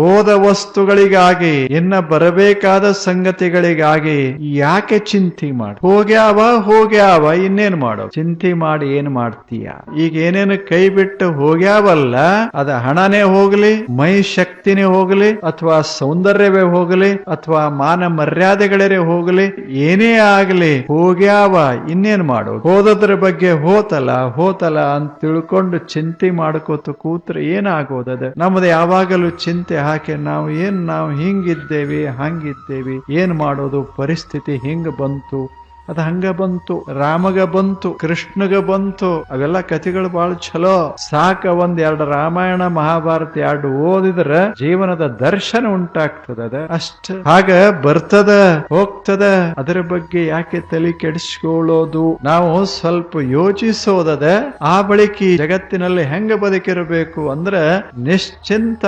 ಹೋದ ವಸ್ತುಗಳಿಗಾಗಿ ಇನ್ನ ಬರಬೇಕಾದ ಸಂಗತಿಗಳಿಗಾಗಿ ಯಾಕೆ ಚಿಂತೆ ಮಾಡ? ಹೋಗ್ಯಾವ ಇನ್ನೇನ್ ಮಾಡೋ? ಚಿಂತೆ ಮಾಡಿ ಏನ್ ಮಾಡ್ತೀಯ? ಈಗ ಏನೇನು ಕೈ ಬಿಟ್ಟು ಹೋಗ್ಯಾವಲ್ಲ, ಅದ ಹಣನೇ ಹೋಗ್ಲಿ, ಮೈ ಶಕ್ತಿನೇ ಹೋಗ್ಲಿ, ಅಥವಾ ಸೌಂದರ್ಯವೇ ಹೋಗ್ಲಿ, ಅಥವಾ ಮಾನ ಮರ್ಯಾದೆಗಳೇ ಹೋಗ್ಲಿ, ಏನೇ ಆಗ್ಲಿ ಹೋಗ್ಯಾವ ಇನ್ನೇನ್ ಮಾಡೋ? ಹೋದದ್ರ ಬಗ್ಗೆ ಹೋತಲ್ಲ ಅಂತ ತಿಳ್ಕೊಂಡು ಚಿಂತೆ ಮಾಡ್ಕೋತ ಕೂತ್ರೆ ಏನಾಗೋದದ? ನಮ್ದು ಯಾವಾಗಲೂ ಚಿಂತೆ ಹಾಕಿ ನಾವು ಹಿಂಗಿದ್ದೇವಿ ಹಂಗಿದ್ದೇವಿ, ಏನ್ ಮಾಡೋದು? ಪರಿಸ್ಥಿತಿ ಹಿಂಗ ಬಂತು, ಅದ ಹಂಗ ಬಂತು, ರಾಮಗ ಬಂತು, ಕೃಷ್ಣಗ ಬಂತು. ಅವೆಲ್ಲ ಕಥೆಗಳು ಬಹಳ ಚಲೋ. ಸಾಕ ಒಂದೆರಡು ರಾಮಾಯಣ ಮಹಾಭಾರತ ಎರಡು ಓದಿದ್ರ ಜೀವನದ ದರ್ಶನ ಉಂಟಾಗ್ತದ. ಅಷ್ಟ ಹಾಗ ಬರ್ತದ ಹೋಗ್ತದ, ಅದರ ಬಗ್ಗೆ ಯಾಕೆ ತಲೆ ಕೆಡಿಸ್ಕೊಳ್ಳೋದು? ನಾವು ಸ್ವಲ್ಪ ಯೋಚಿಸೋದದ. ಆ ಬಳಿಕ ಜಗತ್ತಿನಲ್ಲಿ ಹೆಂಗ ಬದುಕಿರಬೇಕು ಅಂದ್ರ ನಿಶ್ಚಿಂತ